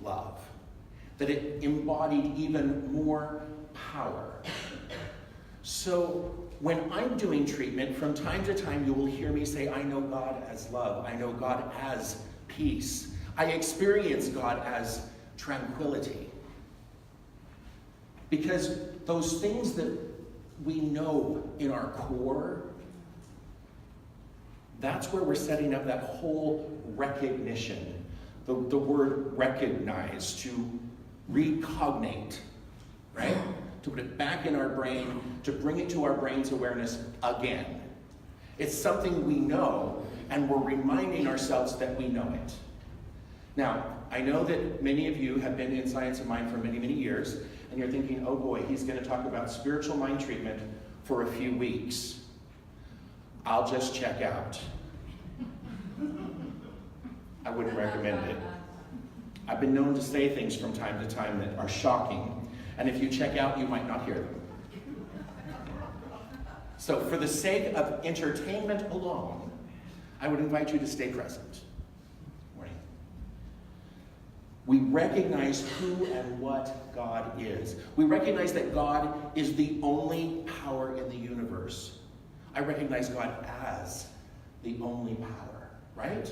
love, that it embodied even more power. So when I'm doing treatment, from time to time you will hear me say, I know God as love. I know God as peace. I experience God as tranquility. Because those things that we know in our core, that's where we're setting up that whole recognition. The word recognize, to recognate, right? To put it back in our brain, to bring it to our brain's awareness again. It's something we know, and we're reminding ourselves that we know it. Now, I know that many of you have been in Science of Mind for many, many years, and you're thinking, oh boy, he's going to talk about spiritual mind treatment for a few weeks. I'll just check out. I wouldn't recommend it. I've been known to say things from time to time that are shocking, and if you check out, you might not hear them. So for the sake of entertainment alone, I would invite you to stay present. Morning. We recognize who and what God is. We recognize that God is the only power in the universe. I recognize God as the only power, right?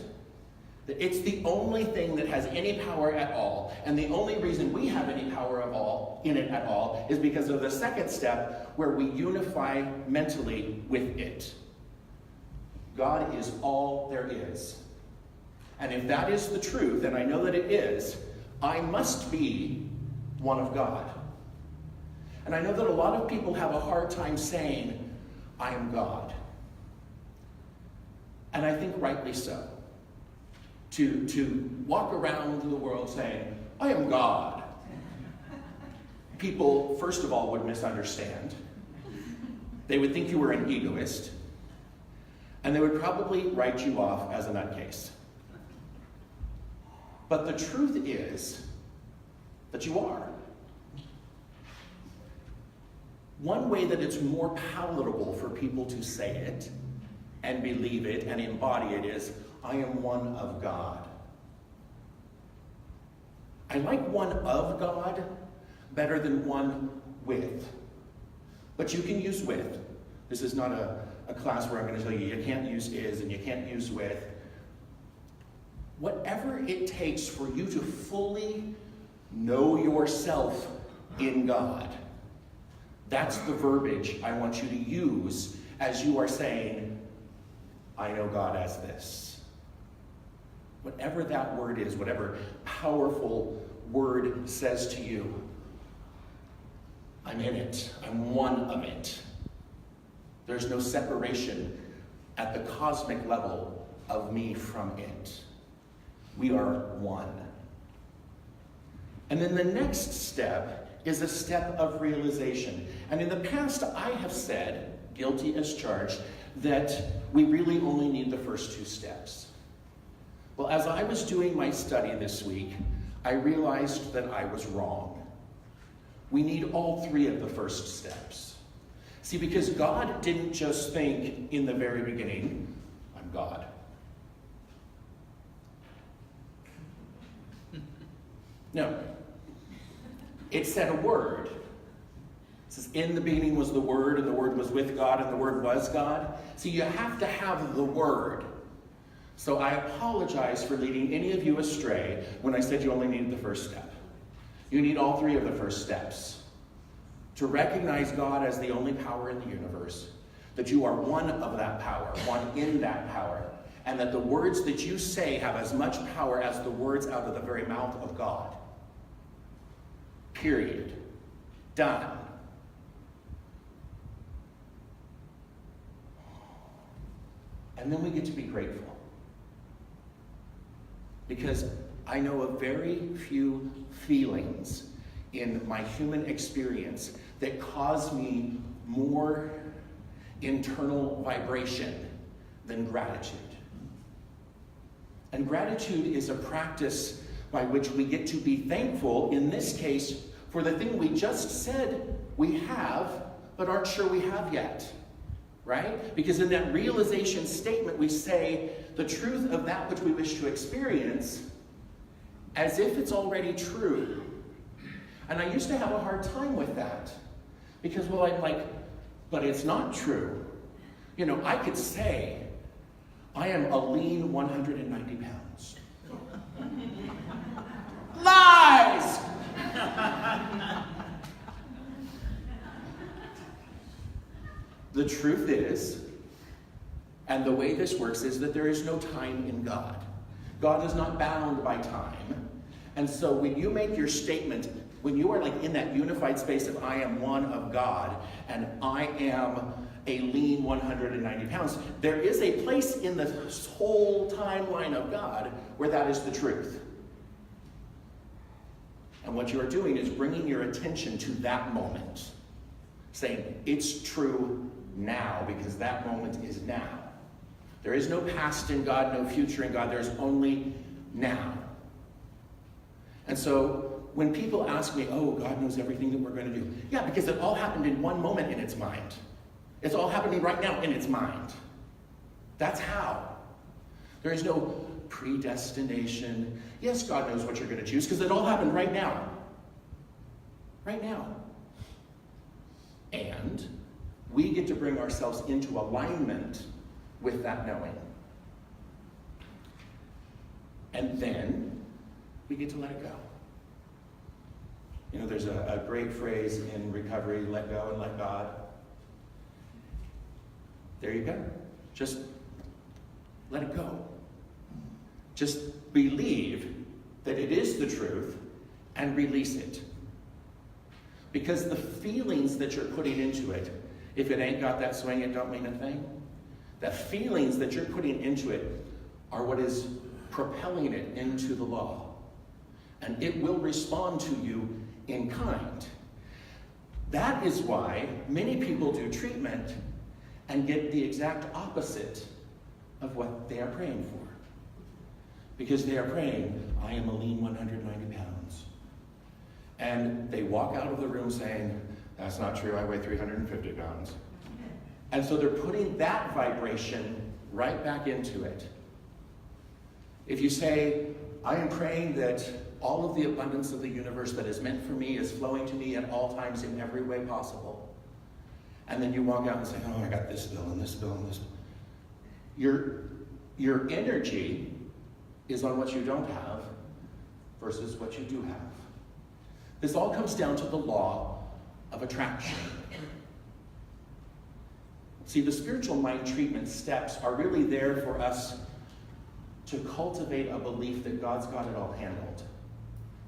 It's the only thing that has any power at all, and the only reason we have any power in it at all is because of the second step, where we unify mentally with it. God is all there is. And if that is the truth, and I know that it is, I must be one of God. And I know that a lot of people have a hard time saying, I am God. And I think rightly so. To walk around the world saying, I am God. People, first of all, would misunderstand. They would think you were an egoist. And they would probably write you off as a nutcase. But the truth is that you are. One way that it's more palatable for people to say it and believe it and embody it is, I am one of God. I like one of God better than one with. But you can use with. This is not a class where I'm going to tell you you can't use is and you can't use with. Whatever it takes for you to fully know yourself in God, that's the verbiage I want you to use as you are saying, I know God as this. Whatever that word is, whatever powerful word says to you, I'm in it. I'm one of it. There's no separation at the cosmic level of me from it. We are one. And then the next step is a step of realization. And in the past, I have said, guilty as charged, that we really only need the first two steps. Well, as I was doing my study this week, I realized that I was wrong. We need all three of the first steps. See, because God didn't just think in the very beginning, I'm God. No. It said a word. It says, in the beginning was the Word, and the Word was with God, and the Word was God. See, you have to have the Word. So I apologize for leading any of you astray when I said you only needed the first step. You need all three of the first steps. To recognize God as the only power in the universe, that you are one of that power, one in that power, and that the words that you say have as much power as the words out of the very mouth of God. Period. Done. And then we get to be grateful. Because I know of very few feelings in my human experience that cause me more internal vibration than gratitude. And gratitude is a practice by which we get to be thankful, in this case, for the thing we just said we have, but aren't sure we have yet. Right? Because in that realization statement, we say the truth of that which we wish to experience as if it's already true. And I used to have a hard time with that. Because, well, I'm like, but it's not true. You know, I could say, I am a lean 190 pounds. Lies! The truth is, and the way this works is that there is no time in God. God is not bound by time. And so when you make your statement, when you are like in that unified space of I am one of God and I am a lean 190 pounds, there is a place in the whole timeline of God where that is the truth. And what you are doing is bringing your attention to that moment, saying it's true now because that moment is now. There is no past in God, no future in God. There's only now. And so when people ask me, oh, God knows everything that we're going to do. Yeah, because it all happened in one moment in its mind. It's all happening right now in its mind. That's how. There is no predestination. Yes, God knows what you're going to choose because it all happened right now. Right now. And we get to bring ourselves into alignment with that knowing. And then we get to let it go. You know, there's a great phrase in recovery, let go and let God. There you go. Just let it go. Just believe that it is the truth and release it. Because the feelings that you're putting into it, if it ain't got that swing, it don't mean a thing. The feelings that you're putting into it are what is propelling it into the law. And it will respond to you in kind. That is why many people do treatment and get the exact opposite of what they are praying for. Because they are praying, I am a lean 190 pounds. And they walk out of the room saying, that's not true, I weigh 350 pounds. And so they're putting that vibration right back into it. If you say, I am praying that all of the abundance of the universe that is meant for me is flowing to me at all times in every way possible. And then you walk out and say, oh, I got this bill and this bill and this bill. Your energy is on what you don't have versus what you do have. This all comes down to the law of attraction. See, the spiritual mind treatment steps are really there for us to cultivate a belief that God's got it all handled.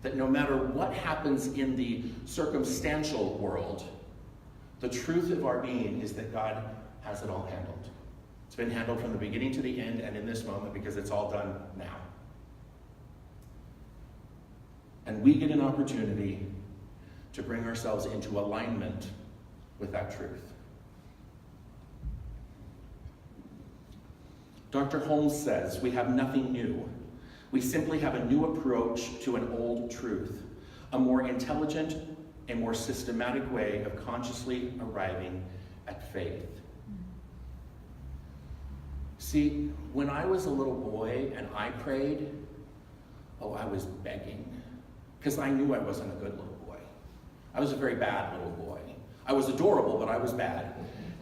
That no matter what happens in the circumstantial world, the truth of our being is that God has it all handled. It's been handled from the beginning to the end and in this moment because it's all done now. And we get an opportunity to bring ourselves into alignment with that truth. Dr. Holmes says, we have nothing new. We simply have a new approach to an old truth, a more intelligent, a more systematic way of consciously arriving at faith. See, when I was a little boy and I prayed, I was begging, because I knew I wasn't a good little boy. I was a very bad little boy. I was adorable, but I was bad.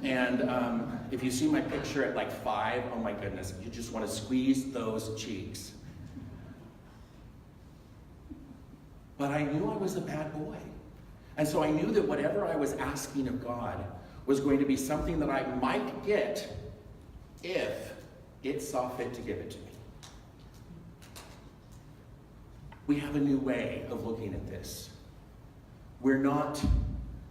And if you see my picture at like 5, oh my goodness, you just want to squeeze those cheeks. But I knew I was a bad boy. And so I knew that whatever I was asking of God was going to be something that I might get if it saw fit to give it to me. We have a new way of looking at this. We're not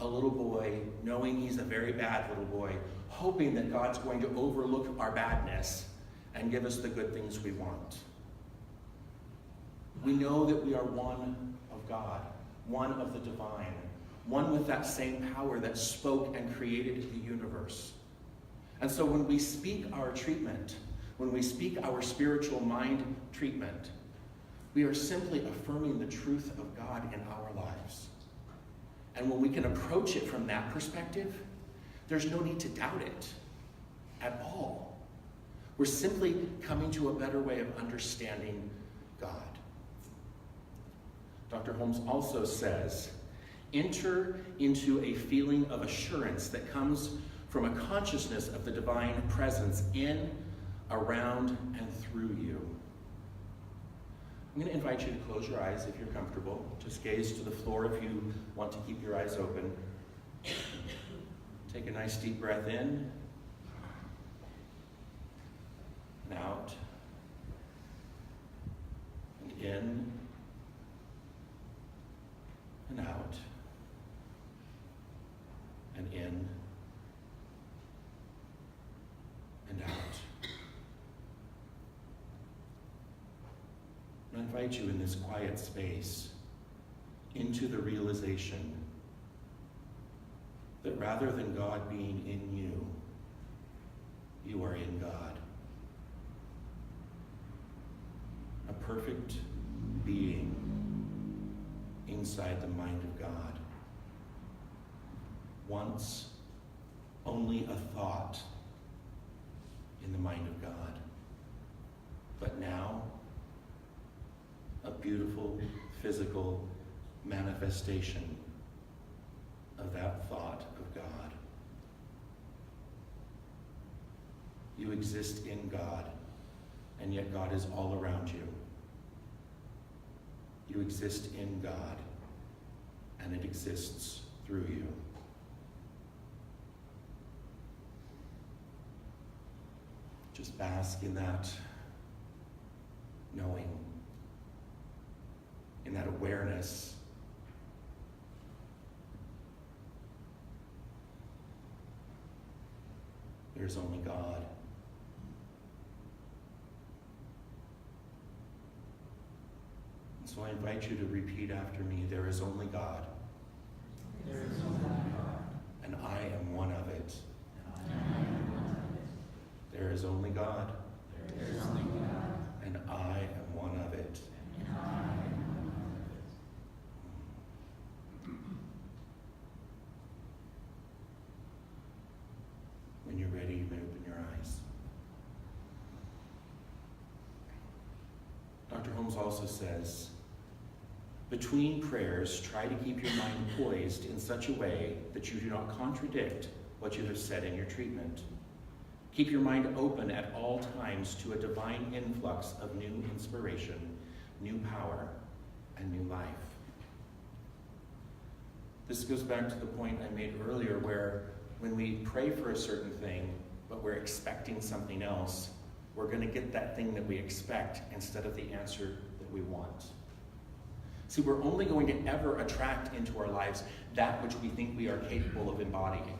a little boy knowing he's a very bad little boy, hoping that God's going to overlook our badness and give us the good things we want. We know that we are one of God, one of the divine, one with that same power that spoke and created the universe. And so when we speak our treatment, when we speak our spiritual mind treatment, we are simply affirming the truth of God in our lives. And when we can approach it from that perspective, there's no need to doubt it at all. We're simply coming to a better way of understanding God. Dr. Holmes also says, enter into a feeling of assurance that comes from a consciousness of the divine presence in, around, and through you. I'm going to invite you to close your eyes if you're comfortable. Just gaze to the floor if you want to keep your eyes open. Take a nice deep breath in and out and in and out and in and out. I invite you in this quiet space into the realization that rather than God being in you, you are in God. A perfect being inside the mind of God. Once only a thought in the mind of God, but now a beautiful physical manifestation of that thought of God. You exist in God, and yet God is all around you. You exist in God, and it exists through you. Just bask in that knowing, in that awareness. There's only God. And so I invite you to repeat after me, there is only God. There is only God. And I am one of it. There is only God. There is only God. And I am one of it. And I am one of it. When you're ready, you may open your eyes. Dr. Holmes also says, between prayers, try to keep your mind poised in such a way that you do not contradict what you have said in your treatment. Keep your mind open at all times to a divine influx of new inspiration, new power, and new life. This goes back to the point I made earlier where when we pray for a certain thing, but we're expecting something else, we're going to get that thing that we expect instead of the answer that we want. See, we're only going to ever attract into our lives that which we think we are capable of embodying.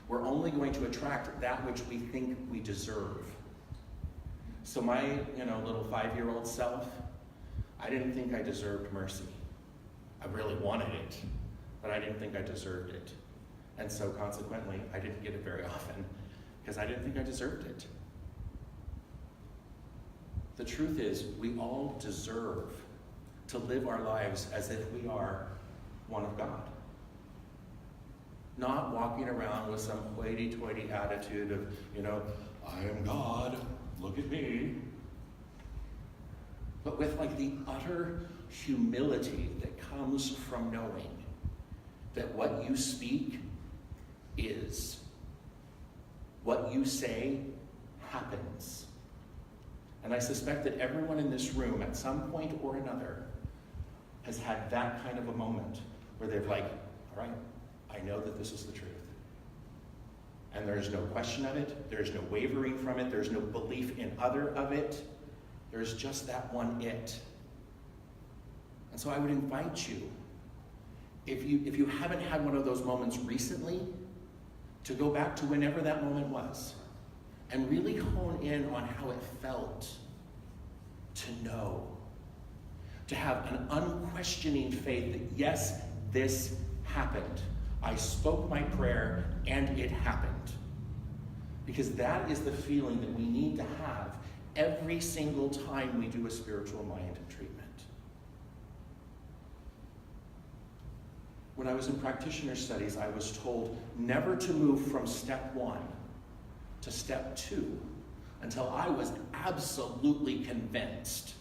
We're only going to attract that which we think we deserve. So my, little 5-year-old self, I didn't think I deserved mercy. I really wanted it, but I didn't think I deserved it. And so consequently, I didn't get it very often because I didn't think I deserved it. The truth is, we all deserve to live our lives as if we are one of God. Not walking around with some hoity-toity attitude of, I am God, look at me. But with the utter humility that comes from knowing that what you speak is. What you say happens. And I suspect that everyone in this room at some point or another has had that kind of a moment where they're like, all right, I know that this is the truth. And there's no question of it. There's no wavering from it. There's no belief in other of it. There's just that one it. And so I would invite you, if you haven't had one of those moments recently, to go back to whenever that moment was and really hone in on how it felt to know, to have an unquestioning faith that yes, this happened. I spoke my prayer and it happened. Because that is the feeling that we need to have every single time we do a spiritual mind treatment. When I was in practitioner studies, I was told never to move from step 1 to step 2 until I was absolutely convinced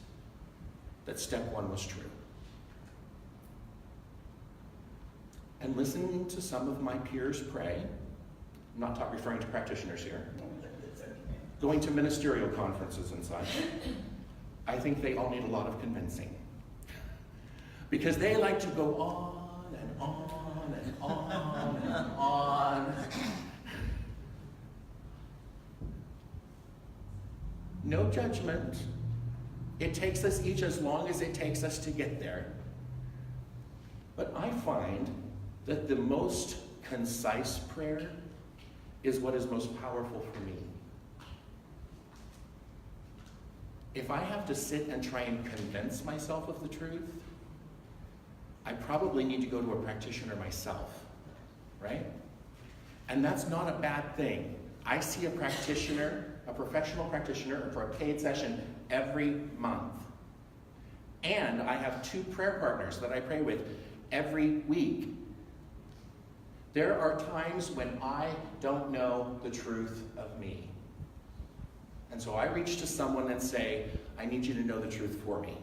that step 1 was true. and listening to some of my peers pray, I'm not referring to practitioners here, going to ministerial conferences and such, I think they all need a lot of convincing. Because they like to go on and on and on and on. No judgment. It takes us each as long as it takes us to get there. But I find that the most concise prayer is what is most powerful for me. If I have to sit and try and convince myself of the truth, I probably need to go to a practitioner myself, right? And that's not a bad thing. I see a practitioner, a professional practitioner, for a paid session every month. And I have 2 prayer partners that I pray with every week. There are times when I don't know the truth of me. And so I reach to someone and say, I need you to know the truth for me.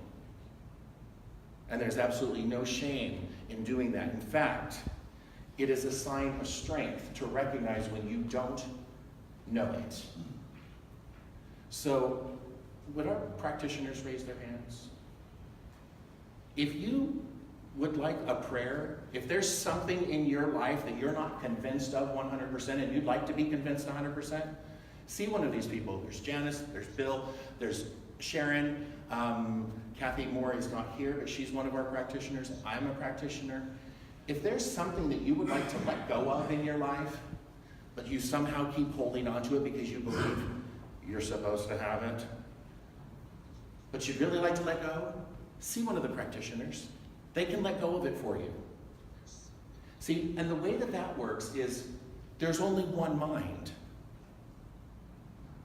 And there's absolutely no shame in doing that. In fact, it is a sign of strength to recognize when you don't know it. So, would our practitioners raise their hands? If you would like a prayer, if there's something in your life that you're not convinced of 100% and you'd like to be convinced 100%, see one of these people. There's Janice, there's Bill, there's Sharon. Kathy Moore is not here, but she's one of our practitioners. I'm a practitioner. If there's something that you would like to let go of in your life, but you somehow keep holding on to it because you believe you're supposed to have it, but you'd really like to let go, see one of the practitioners. They can let go of it for you. See, and the way that that works is there's only one mind.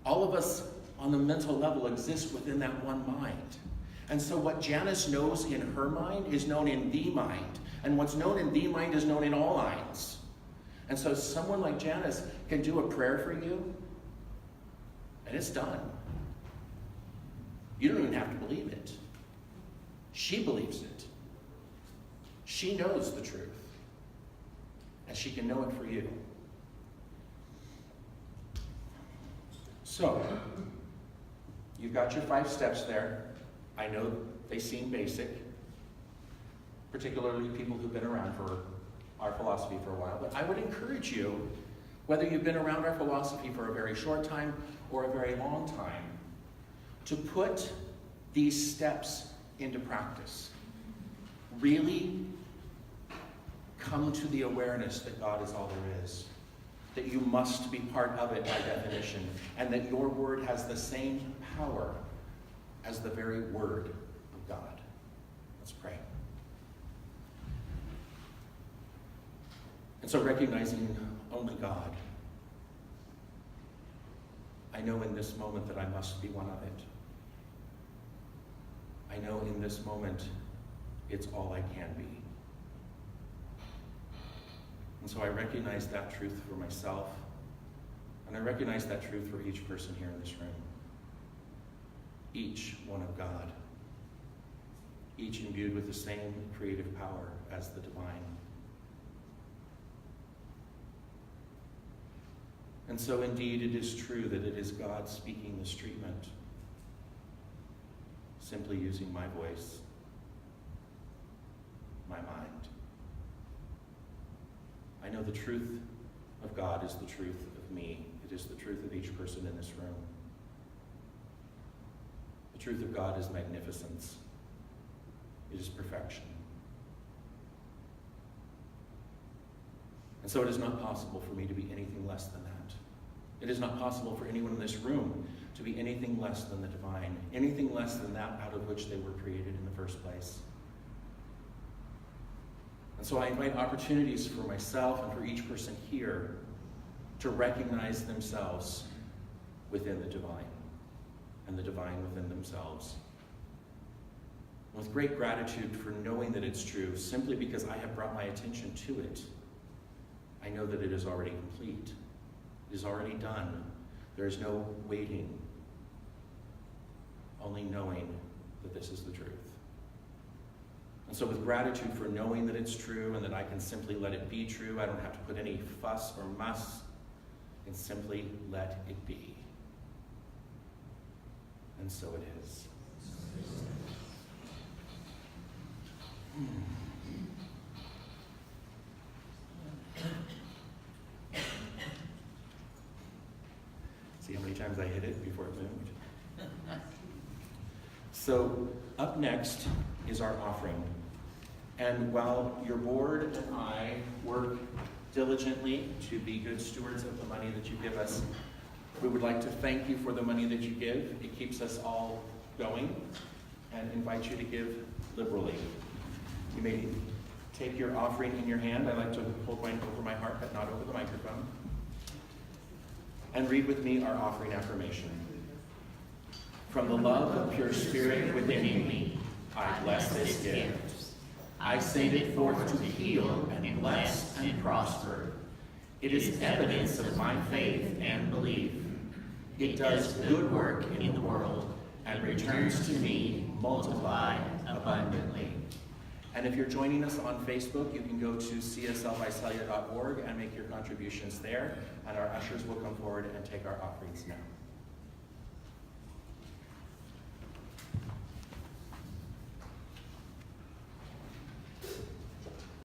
All of us on the mental level exist within that one mind. And so what Janice knows in her mind is known in the mind. And what's known in the mind is known in all minds. And so someone like Janice can do a prayer for you, and it's done. You don't even have to believe it. She believes it. She knows the truth. And she can know it for you. So, you've got your 5 steps there. I know they seem basic, particularly people who've been around for our philosophy for a while, but I would encourage you, whether you've been around our philosophy for a very short time or a very long time, to put these steps into practice. Really come to the awareness that God is all there is, that you must be part of it by definition, and that your word has the same power as the very word of God. Let's pray. And so, recognizing only God, I know in this moment that I must be one of it. I know in this moment it's all I can be. And so I recognize that truth for myself, and I recognize that truth for each person here in this room. Each one of God, each imbued with the same creative power as the divine. And so indeed it is true that it is God speaking this treatment, simply using my voice, my mind. I know the truth of God is the truth of me. It is the truth of each person in this room. The truth of God is magnificence. It is perfection. And so it is not possible for me to be anything less than that. It is not possible for anyone in this room to be anything less than the divine, anything less than that out of which they were created in the first place. And so I invite opportunities for myself and for each person here to recognize themselves within the divine and the divine within themselves. With great gratitude for knowing that it's true, simply because I have brought my attention to it, I know that it is already complete. It is already done. There is no waiting, only knowing that this is the truth. And so with gratitude for knowing that it's true and that I can simply let it be true, I don't have to put any fuss or muss, I can simply let it be. And so it is. See how many times I hit it before it moved? So up next is our offering. And while your board and I work diligently to be good stewards of the money that you give us, we would like to thank you for the money that you give. It keeps us all going, and invite you to give liberally. You may take your offering in your hand. I like to hold mine over my heart, but not over the microphone. And read with me our offering affirmation. From the love of pure spirit within me, I bless this gift. I send it forth to heal and bless and prosper. It is evidence of my faith and belief. It does good work in the world and returns to me multiplied abundantly. And if you're joining us on Facebook, you can go to cslbycelia.org and make your contributions there, and our ushers will come forward and take our offerings now.